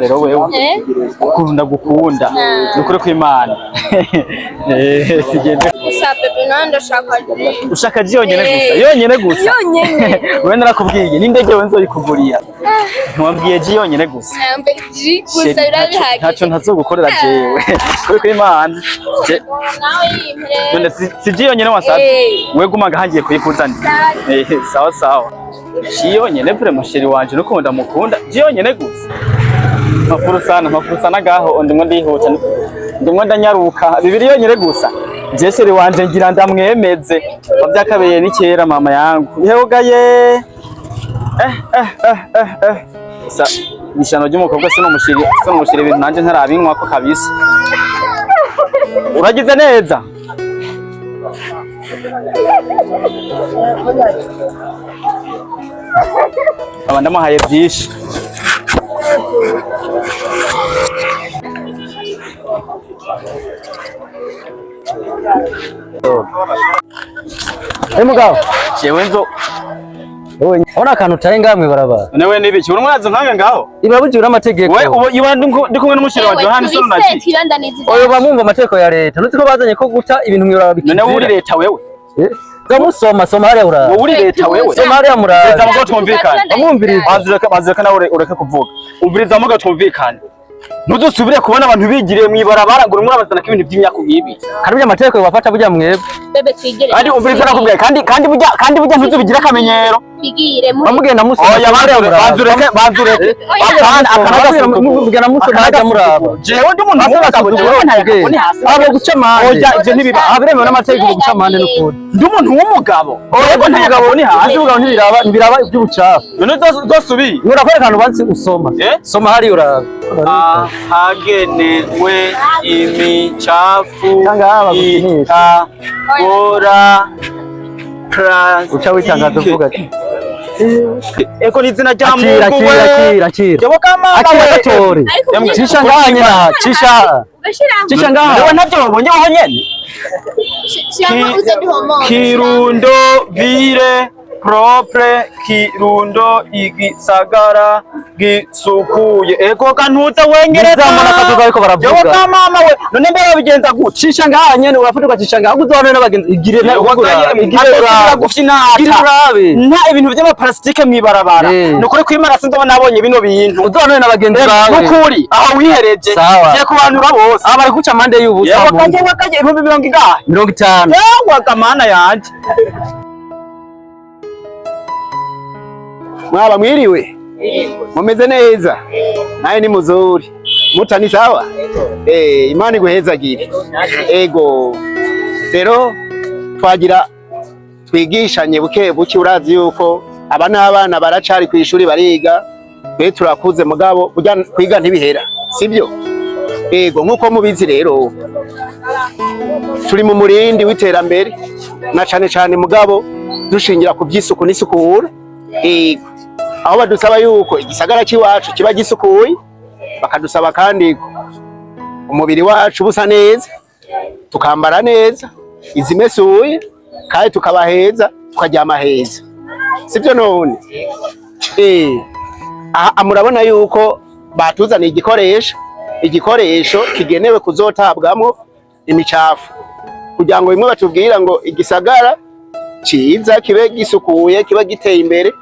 rero wewe ukunda gukunda nukuri kw'Imana sigende Sabe nando ushaka yonyene gusa wewe narakubwiye n'indege wenzo yikuguriya ntiwambwiye yonyene gusa birabihagije ntacyo ntazogukorera jewe kuri kw'Imana none si yonyene wasabe wewe gumaga hangiye kuyikuzanira sawa sawa yonyene vure musheri wanje nuko ndamukunda yonyene gusa mafuru sana gaho ndimwe ndihuta ndimwe ndanyaruka bibiri yonyene gusa jeseri wanje ngira ndamwemeze bavyakabeye nikera mama yangu yehogaye sa nishano ry'umukobwa sino mushiri ibintu nanje ntarabinwa ko kabisa uragize neza abandamuhaye byinshi mugabo jewe nzo ona akantu utaye ngamwe barabara newe nibiki uri murazo nkange ngaho ibabujura amategeko we ubu iba ndi kumwe n'umushiri wa Yohani solo naki oyo bamwumva amategeko ya leta nuzi ko bazanye ko guta ibintu mwiraba bikizira none uri leta wewe zamusoma hariya uraba wowe uri leta wewe soma hariya muraba leta mugo twumvikana amwumviriza bazireka nawe ureke kuvuga umviriza mugo twumvikana ntudusubire kubona abantu bigiriye mwibarabara ngo murabazana ko ibintu by'imyaka nkibi kandi burya amategeko bafata burya mwebwe bebe twigire kandi umviriza nakubwiye kandi burya ntuzubigira akamenyero twigire bamugenda musoma oya bazureke mugenda musoma hajya muraba jewe ndi umuntu w'umugabo abo guca amande oya ivyo ntibiba abiremewe n'amategeko guca amande n'ukuri ndi umuntu w'umugabo oya umugabo ni hasi umugabo ntibiraba iby'ubucafu none dosubi urakwerekana ubanze usoma soma hariya uraba hagenewe imicafu itabora uca witangaza uvuga ati eko nizina rya Mungu akira gatore cisha ngaha nyina cisha ngaha wewe navyo wabonye aho nyene Kirundo vire propre Kirundo igisagara gisukuye eko kantuza wengereza amakaduka ariko baravuga yewe mama we none mbere babigenza gute cisha ngaha nyene urafatirwa cisha ngaha uzobane n'abagenzi igire na urabe nta ibintu by'ama plastique mwibarabara nukuri kwimara sinzobona nabonye bino bintu uzobane n'abagenzi bawe nukuri aho wihereje je kubanura bose abari guca amande y'ubusa yewe kaje 50 yewe kamana yanje mwaba mwiriwe mumeze neza naye ni muzuri mutani sawa imana iguhezagire ego rero twagira twigishanye buke buke urazi yuko aba n'abana baracari ku ishuri bariga twe turakuze mugabo kwiga ntibihera sibyo ego nkuko mubizi rero turi mu murindi w'iterambere na cane mugabo dushingira ku by'isuku n'isukura ego aho badusaba yuko igisagara cy'iwacu kiba gisukuye bakadusaba kandi umubiri wacu busa neza tukambara neza izimesuye kandi tukabaheza tukaryama heza sibyo none murabona yuko batuzaniye igikoresho kigenewe kuzotabwamo imicafu kugira ngo bimwe batubwira ngo igisagara ciza kibe gisukuye kiba giteye imbere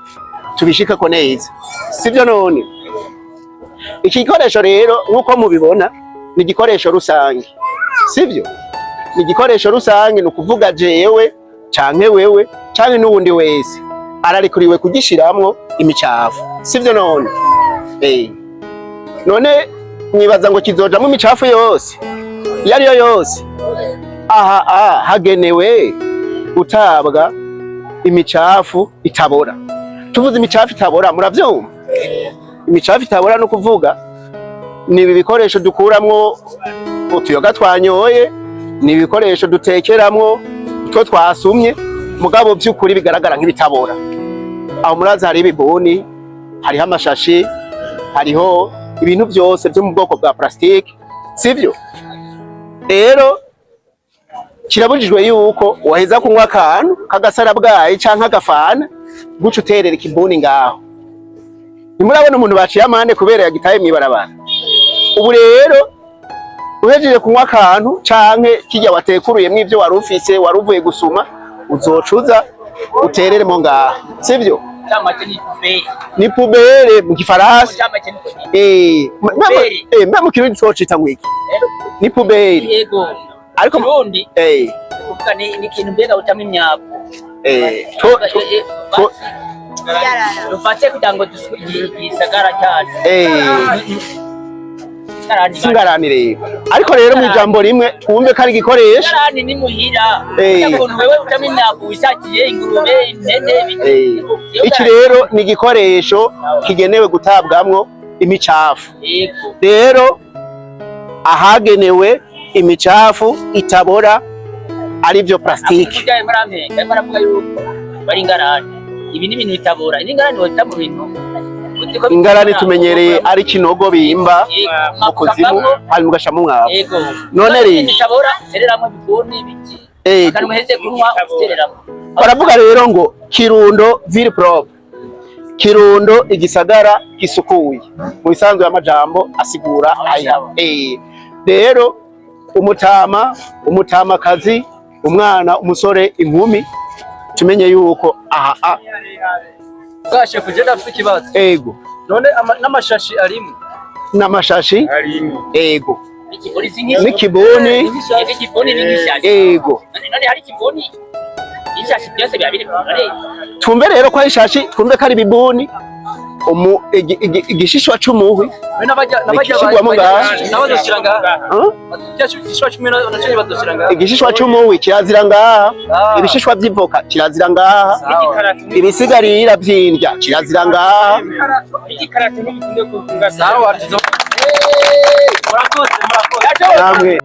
tubishikako neza sivyo none iki gikoresho rero nkuko mubibona ni igikoresho rusange sivyo ni igikoresho rusange no kuvuga jewe canke wewe canke n'uwundi wese ararikuriwe kugishiramwo imicafu sivyo none none mwibaza ngo kizojamwo imicafu yose yariyo yose hagenewe gutabwa imicafu itabora tuvuze imicafu itabora muravyumva imicafu itabora no kuvuga ni ibikoresho dukuramwo utuyoga twanyoye ni ibikoresho dutekeramwo two twasumye mugabo by'ukuri bigaragara nk'ibitabora aho muraza hari ibibuni hariho amashashi hariho ibintu byose byo mu bwoko bwa plastique sivyo rero kirabujijwe yuko waheza kunywa akantu kagasara bwayi canke agafana guca uterera ikibuni ngaho ntimurabona umuntu baciye amande kubera yagitaye mwibarabara ubu rero uhejeje kunywa akantu canke kirya watekuruyemwo ivyo wari ufise wari uvuye gusuma uzocuza utereremo ngaha sivyo ni pubere mu gifaransa mbe mu kirundi twocita ngwiki ni pubere yego ariko Burundi kuvuga ni ikintu mbega utamwe imyavu dufate kugira ngo gisagara cyacu singarani rero ariko rero mu ijambo rimwe twumve ko ari igikoresho singarani ni muhira ukuntu wewe utamwe imyavu wishakiye ingurube impene iki rero ni igikoresho kigenewe gutabwamwo imicafu rero ahagenewe imicafu itabora arivyo plastiki bari ingarani ibi ni ibintu bitabora ingarani wita mu bintu ingarani tumenyereye ari kinogo bimba mu kuzimu hari mugashamwe mwabo none rero bitabora tereramo bigoni biki kanumeheze kunwa tereramo baravuga rero ngo Kirundo ville propre Kirundo igisagara gisukuye mu bisanzwe y'amajambo asigura aya rero umutamakazi umwana umusore inkumi tumenye yuko aha Gashe kuje ndafite ikibazo ego none n'amashashi arimo n'amashashi ego n'ikiboni ego none hari ikiboni ishashi byose byabiri kare tumbe rero kwa ishashi twumve ko ari bibuni igishishwa c'umuhwi igishishwa c'umuhwi kirazira ngaha ibishishwa vy'ivoka kirazira ngaha ibisigarira vy'indya kirazira ngaha murakoze namwe